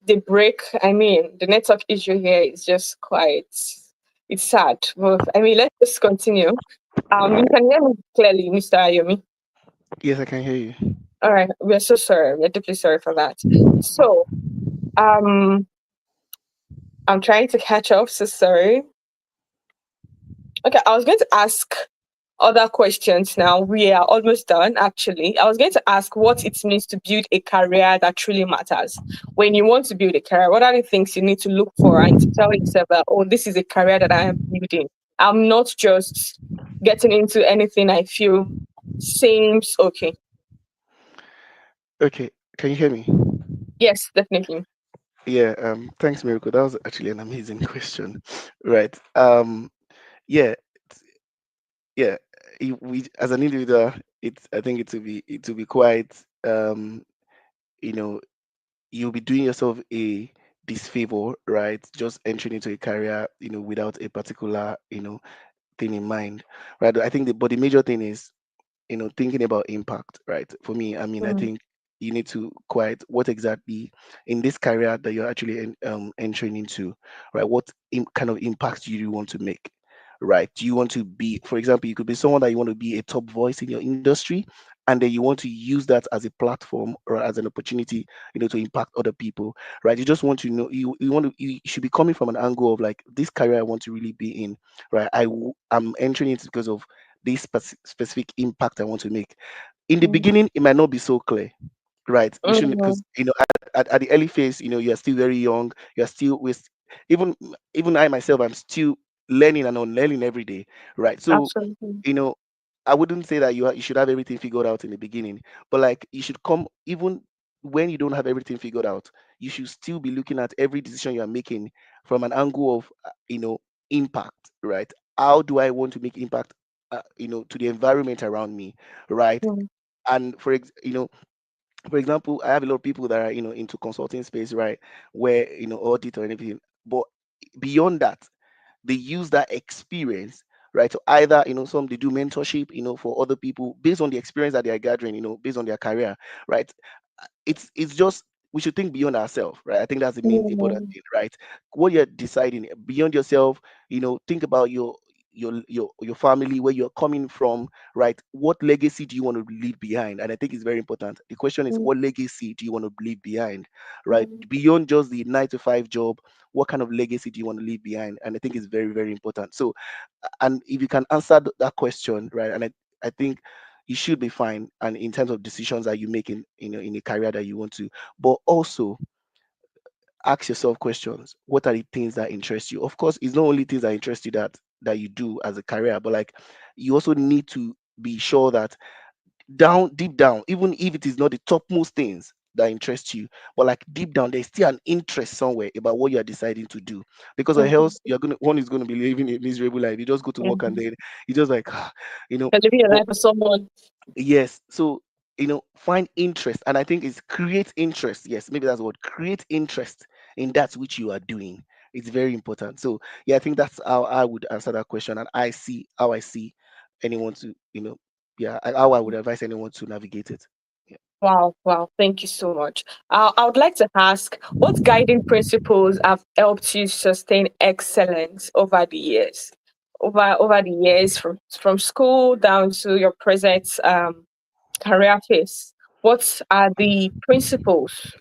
the break. I mean, the network issue here is just quite, it's sad. But I mean, let's just continue. You can hear me clearly, Mr. Ayomi. Yes, I can hear you. All right, we're so sorry. We're deeply sorry for that. So, um, I'm trying to catch up. So sorry. Okay, I was going to ask other questions now. We are almost done, actually. I was going to ask what it means to build a career that truly matters. When you want to build a career, what are the things you need to look for and to tell yourself that, oh, this is a career that I am building? I'm not just getting into anything I feel seems okay. Okay, can you hear me? Yes, definitely. Yeah, thanks, Miracle. That was actually an amazing question. Right. Yeah, yeah. We as an individual, it's I think it will be quite you know, you'll be doing yourself a disfavor, right? Just entering into a career, without a particular, thing in mind. Right. I think but the major thing is thinking about impact, right? For me, I mean, I Mm, think you need to quite what exactly in this career that you're actually entering into, right? What kind of impact do you want to make, right? Do you want to be, for example, you could be someone that you want to be a top voice in your industry, and then you want to use that as a platform or as an opportunity, to impact other people, right? You just want to know you should be coming from an angle of like this career I want to really be in, right? I'm entering it because of this specific impact I want to make. In the mm, beginning, it might not be so clear, right? We shouldn't mm, because at the early phase, you're still very young. You're still with even even I myself, I'm still learning and unlearning every day, right? So absolutely. you know, I wouldn't say that you should have everything figured out in the beginning, but like you should come even when you don't have everything figured out. You should still be looking at every decision you are making from an angle of impact, right? How do I want to make impact, to the environment around me, right? Mm, And for example, I have a lot of people that are into consulting space, right, where audit or anything, but beyond that they use that experience, right? So either some they do mentorship for other people based on the experience that they are gathering, based on their career, right? It's just we should think beyond ourselves, right? I think that's the main important mm, thing, right? What you're deciding beyond yourself, think about your family, where you're coming from, right? What legacy do you want to leave behind? And I think it's very important. The question is, mm, what legacy do you want to leave behind, right? mm, Beyond just the 9 to 5 job, what kind of legacy do you want to leave behind? And I think it's very, very important. So, and if you can answer that question, right? And I think you should be fine. And in terms of decisions that you make in a career that you want to, but also ask yourself questions. What are the things that interest you? Of course, it's not only things that interest you that you do as a career, but like you also need to be sure that deep down, even if it is not the topmost things that interest you, but like deep down there's still an interest somewhere about what you are deciding to do, because or mm, else you're gonna one is gonna be living a miserable life. You just go to work and mm. then you just like You're living your but life for someone. yes, so find interest, and I think it's create interest. Yes, maybe that's what create interest in that which you are doing. It's very important. So yeah, I think that's how I would answer that question, and I see anyone to yeah, how I would advise anyone to navigate it. Yeah. Wow, wow. Thank you so much. I would like to ask what guiding principles have helped you sustain excellence over the years? Over the years from school down to your present career phase. What are the principles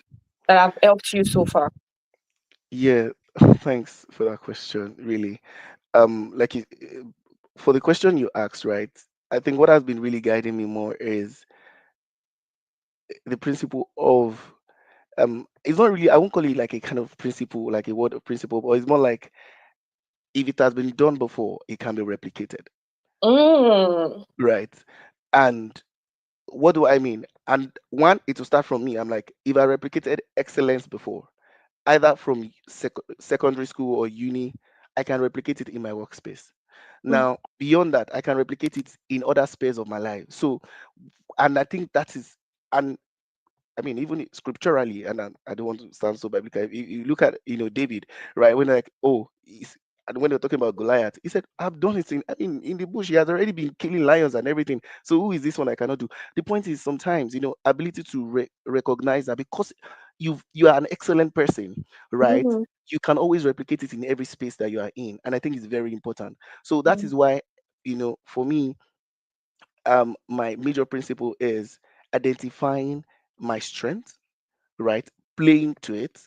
that have helped you so far? Yeah, thanks for that question. Really, like for the question you asked, right? I think what has been really guiding me more is the principle of it's not really, I won't call it like a kind of principle, like a word of principle, but it's more like if it has been done before, it can be replicated, Mm, right? And what do I mean? And one, it will start from me. I'm like, if I replicated excellence before, either from secondary school or uni, I can replicate it in my workspace. mm, Now, beyond that, I can replicate it in other spheres of my life. So, and I think that is, and I mean, even scripturally, and I don't want to sound so biblical. If you look at, David, right? When like, oh, and when they were talking about Goliath, he said, I've done it in the bush. He has already been killing lions and everything. So who is this one I cannot do? The point is sometimes, ability to recognize that because you are an excellent person, right? Mhm. You can always replicate it in every space that you are in. And I think it's very important. So that Mm. is why, for me, my major principle is identifying my strength, right? Playing to it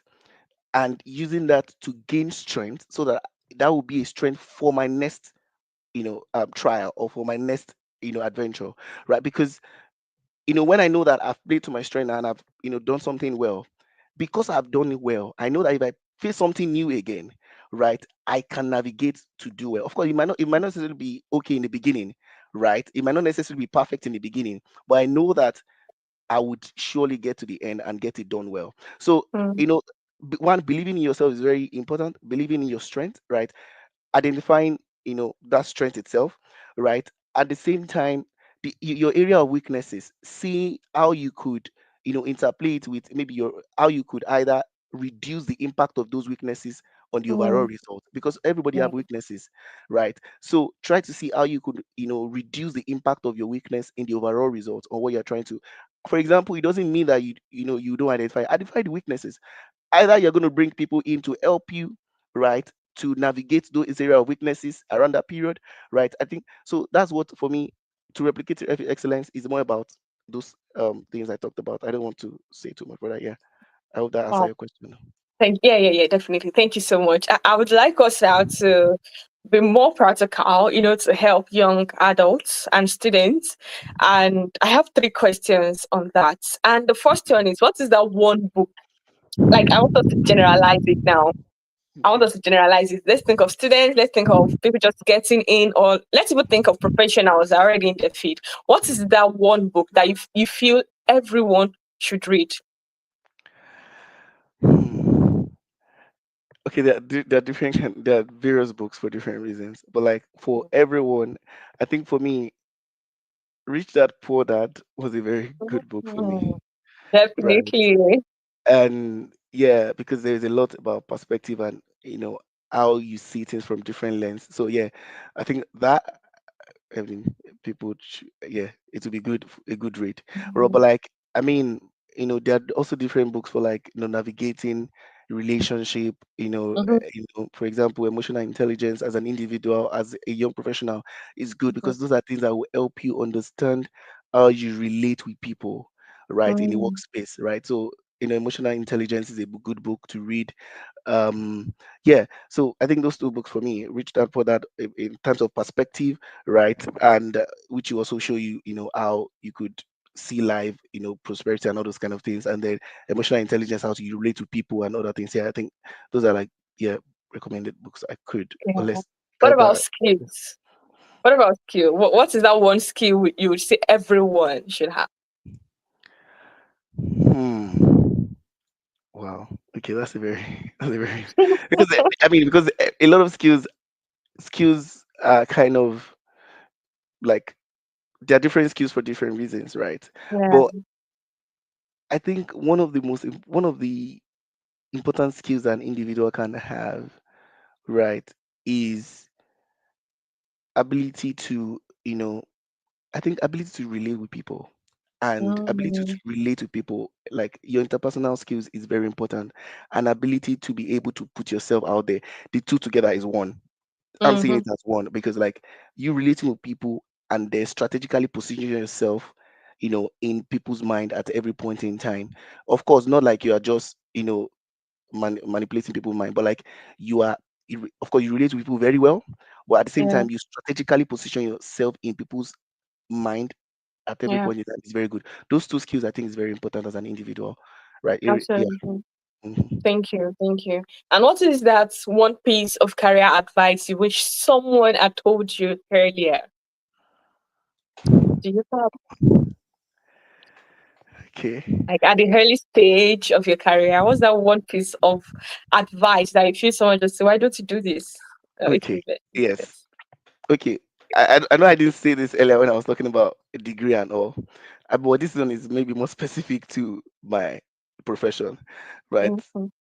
and using that to gain strength so that that will be a strength for my next trial or for my next adventure, right? Because when I know that I've played to my strength and I've done something well, because I've done it well, I know that if I face something new again, right, I can navigate to do well. Of course, it might not necessarily be okay in the beginning, right? It might not necessarily be perfect in the beginning, but I know that I would surely get to the end and get it done well. So, Mm. you know, one, believing in yourself is very important. Believing in your strength, right? Identifying that strength itself, right? At the same time, your area of weaknesses, see how you could interplay with maybe your how you could either reduce the impact of those weaknesses on the overall Mm. result, because everybody Yeah. have weaknesses, right? So try to see how you could reduce the impact of your weakness in the overall result or what you're trying to. For example, it doesn't mean that you don't identify the weaknesses. Either you're going to bring people in to help you, right, to navigate those area of weaknesses around that period, right? I think so. That's what for me, to replicate your excellence is more about those things I talked about. I don't want to say too much, but yeah, I hope that answer Wow. your question. Yeah, definitely. Thank you so much. I would like us now to be more practical, to help young adults and students. And I have three questions on that. And the first one is, what is that one book? Like, I want us to generalize it now. I want Okay. us to generalize it. Let's think of students, let's think of people just getting in, or let's even think of professionals already in the field. What is that one book that you feel everyone should read? Hmm. Okay, there are different there are various books for different reasons, but like for everyone, I think for me, Rich Dad Poor Dad was a very good book for me, Mhm. right? Definitely. And yeah, because there's a lot about perspective and how you see things from different lens. So yeah, I think that, I mean, yeah, it would be a good read. But Mhm. like, I mean, there are also different books for like navigating relationship. Mhm. For example, emotional intelligence as an individual, as a young professional, is good Mhm. because those are things that will help you understand how you relate with people, right, in the Mhm. workspace, right? So emotional intelligence is a good book to read. Yeah, so I think those two books for me, Rich Dad Poor Dad, in terms of perspective, right, and which will also show you how you could see life, prosperity and all those kind of things, and then emotional intelligence, how to you relate to people and other things. Yeah, I think those are like, yeah, recommended books I could, Yeah. unless I What hope about that. skills? What about skill? What is that one skill you would say everyone should have? Hmm. Wow. Okay, that's a very that's a very because I mean because a lot of skills are kind of like, there are different skills for different reasons, right? Yeah. But I think one of the important skills an individual can have, right, is ability to, I think ability to relate with people and ability to Mm. relate to people. Like your interpersonal skills is very important, and ability to be able to put yourself out there. The two together is one. I'm seeing Mhm. it as one because like you relating with people and then strategically positioning yourself, in people's mind at every point in time. Of course, not like you are just, manipulating people's mind, but like you are, of course, you relate to people very well, but at the same Yeah. time, you strategically position yourself in people's mind at every Yeah. point in time. It's very good. Those two skills, I think, is very important as an individual, right? Yeah. Absolutely. Mhm. Thank you. Thank you. And what is that one piece of career advice you wish someone had told you earlier? Do you have, Okay. like, at the early stage of your career? What's that one piece of advice that you feel someone just say, "Why don't you do this?" Oh, it's Okay. it's Yes. this. Okay. I know I didn't say this earlier when I was talking about a degree and all, but this one is maybe more specific to my profession, right? Mhm.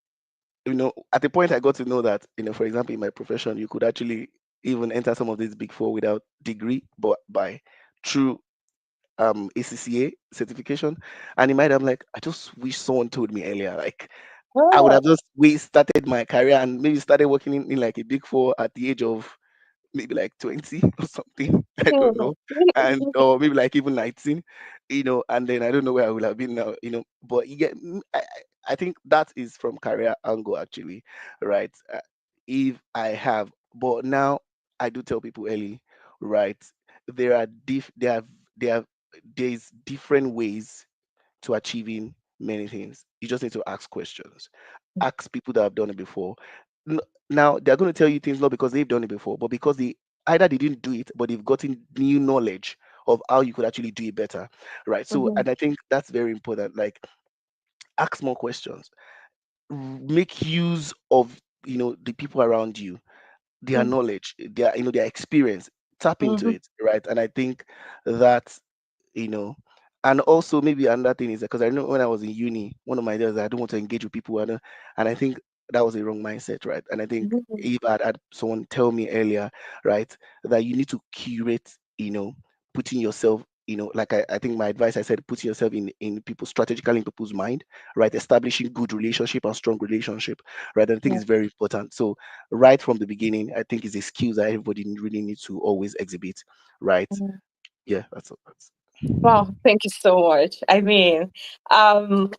at the point I got to know that, for example, in my profession, you could actually even enter some of these big four without degree, but by true ACCA certification. And in my mind, I'm like, I just wish someone told me earlier. Like, I would have Oh. just we started my career and maybe started working in like a big four at the age of maybe like 20 or something. I don't know. And or maybe like even 19, and then I don't know where I would have been now. But yeah, I think that is from career angle actually, right? If I have, but now I do tell people early, right? There are there are there's different ways to achieving many things. You just need to ask questions. Ask people that have done it before. N- Now they're going to tell you things not because they've done it before, but because they either they didn't do it, but they've gotten new knowledge of how you could actually do it better, right? So, Mhm, and I think that's very important. Like, ask more questions. Make use of the people around you, their mhm, knowledge, their experience. Tap into mhm, it, right? And I think that you know and also maybe another thing is because I know when I was in uni, one of my ideas is I don't want to engage with people, and I think that was a wrong mindset, right? And I think mhm, if I'd had someone tell me earlier, right, that you need to curate, putting yourself, like I think my advice, I said putting yourself in people, strategically in people's mind, right, establishing good relationship and strong relationship, right? And I think yeah, it's very important. So right from the beginning, I think is a skill that everybody really needs to always exhibit, right? mhm. Yeah, that's all. Wow, thank you so much. I mean, um,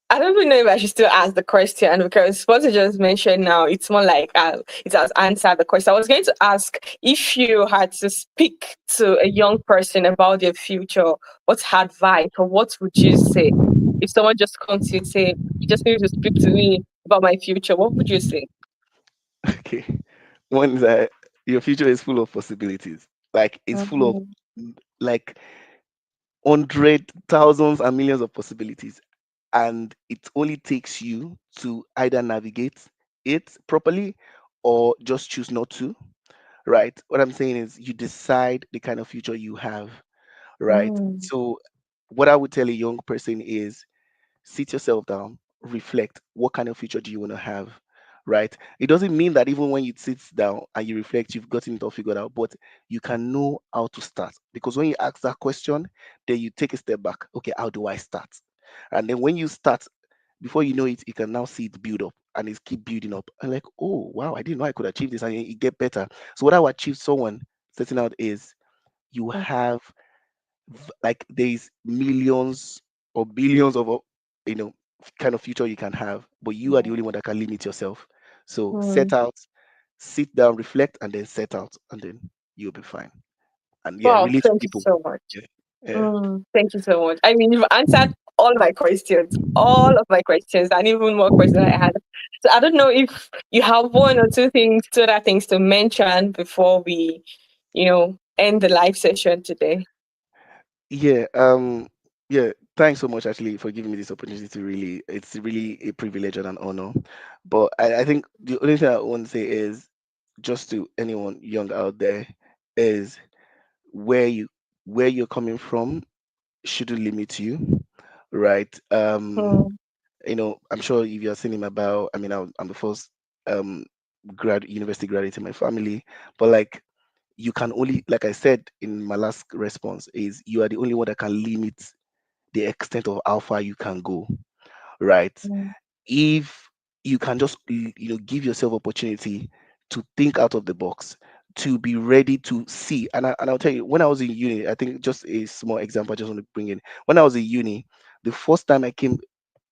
I don't even know if I should still ask the question because what you just mentioned now, it's more like it has answered the question. I was going to ask if you had to speak to a young person about their future, what advice or what would you say? If someone just comes to you and say, you just need to speak to me about my future, what would you say? Okay. One is that your future is full of possibilities. Like it's full of Mhm, like hundred thousands and millions of possibilities. And it only takes you to either navigate it properly or just choose not to. Right. What I'm saying is you decide the kind of future you have. Right. mm, So what I would tell a young person is sit yourself down, reflect. What kind of future do you want to have? Right? It doesn't mean that even when you sit down and you reflect, you've gotten it all figured out, but you can know how to start. Because when you ask that question, then you take a step back. Okay, how do I start? And then when you start, before you know it, you can now see it build up and it's keep building up. And like, oh wow, I didn't know I could achieve this, and it get better. So what I would achieve someone setting out is you mm, have like there's millions or billions of you know kind of future you can have, but you are the only one that can limit yourself. So set mm. out, sit down, reflect, and then set out, and then you'll be fine. And yeah, Wow, relate to thank you people. so much. Yeah, yeah. Thank you so much. I mean, you've answered all of my questions, and even more questions I had. So I don't know if you have one or two other things to mention before we, end the live session today. Yeah, yeah. Thanks so much actually for giving me this opportunity to really, it's really a privilege and an honor. But I think the only thing I want to say is just to anyone young out there is where you where you're coming from shouldn't limit you, right? Mm, I'm sure if you're seeing him about, I mean, I'm the first um university graduate in my family, but like you can only, like I said in my last response, is you are the only one that can limit the extent of how far you can go, right? mm, If you can just give yourself opportunity to think out of the box, to be ready to see. And I'll tell you, when I was in uni, I think just a small example I just want to bring in. When I was in uni, the first time I came,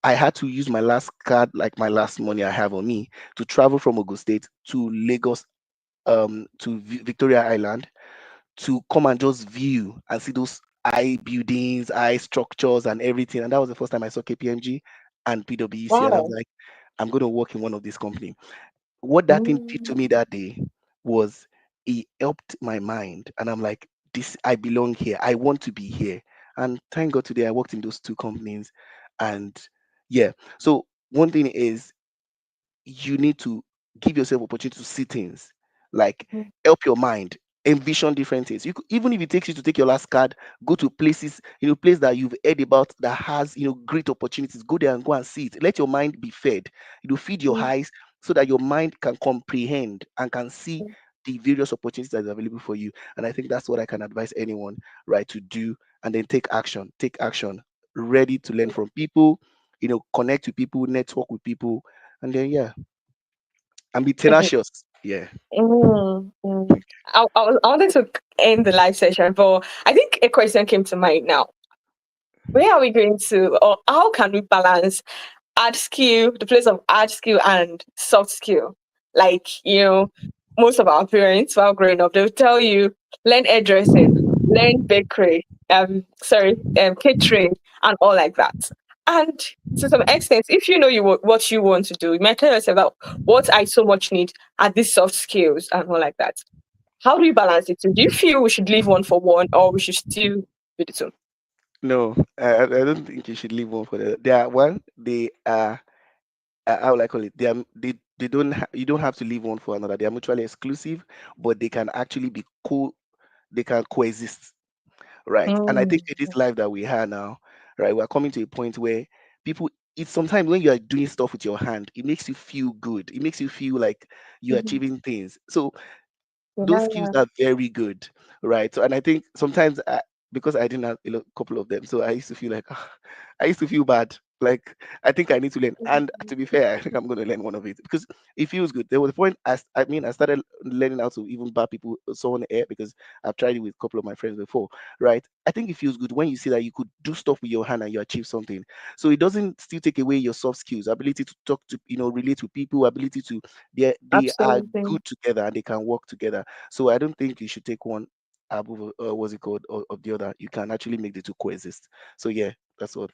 I had to use my last card, like my last money I have on me, to travel from Ogun State to Lagos, to Victoria Island, to come and just view and see those high buildings, high structures, and everything. And that was the first time I saw KPMG and PWC, and I was wow. like, I'm going to work in one of these companies. What that thing did to Mm, me that day was it helped my mind, and I'm like, this, I belong here. I want to be here. And thank God today I worked in those two companies, and yeah. So one thing is you need to give yourself opportunity to see things, like mm, help your mind. envision different things. Even if it takes you to take your last card, go to places, place that you've heard about that has, great opportunities. Go there and go and see it. Let your mind be fed. Feed your Mm, eyes so that your mind can comprehend and can see mm, the various opportunities that are available for you. And I think that's what I can advise anyone, right, to do. And then take action. Take action. Ready to learn from people, connect with people, network with people, and then yeah, and be mhm, tenacious. Yeah. mm. I wanted to end the live session, but I think a question came to mind now. Where are we going to, or how can we balance hard skill, the place of hard skill and soft skill? Like, most of our parents while growing up, they'll tell you, learn hairdressing, learn bakery, catering, and all like that. And to some extent, if you know what you want to do, you might tell yourself that what I so much need are these soft skills and all like that. How do you balance it? Do you feel we should leave one for one, or we should still do the two? No, I don't think you should leave one for the. They are one. They are. How will I call it? They don't. You don't have to leave one for another. They are mutually exclusive, but they can actually be They can coexist, right? And I think Mm, in this life that we have now, right, we're coming to a point where people. It's sometimes when you are doing stuff with your hand, it makes you feel good. It makes you feel like you're mhm. achieving things. So those skills Yeah. are very good, right? So, and I think sometimes because I didn't have couple of them, so I used to feel like I used to feel bad. Like I think I need to learn, and to be fair, I think I'm going to learn one of it because it feels good. There was a point I started learning how to even bar people so on air because I've tried it with a couple of my friends before, right? I think it feels good when you see that you could do stuff with your hand and you achieve something. So it doesn't still take away your soft skills, ability to talk to, relate to people, ability to they are Absolutely. good together and they can work together. So I don't think you should take one above what's it called of the other. You can actually make the two coexist. So yeah, that's what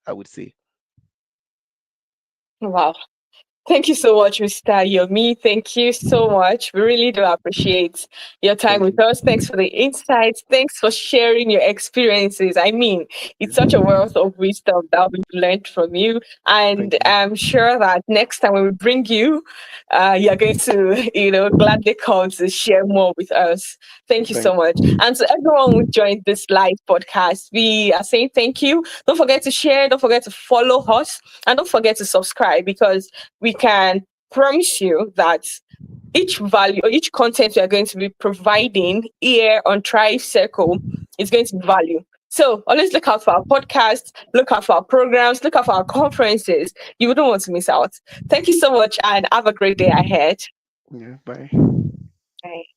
I would say. Wow. Thank you so much, Mr. Yomi. Thank you so much. We really do appreciate your time Thank with you. us. Thanks for the insights. Thanks for sharing your experiences. I mean, it's such a wealth of wisdom that we've learned from you. Thank And you. I'm sure that next time when we bring you, you're going to, gladly come to share more with us. Thank you Thank so much. And to everyone who joined this live podcast, we are saying thank you. Don't forget to share. Don't forget to follow us. And don't forget to subscribe because we can promise you that each value or each content we are going to be providing here on Tribe Circle is going to be value. So always look out for our podcasts, look out for our programs, look out for our conferences. You wouldn't want to miss out. Thank you so much and have a great day ahead. you. Yeah. Bye. Bye.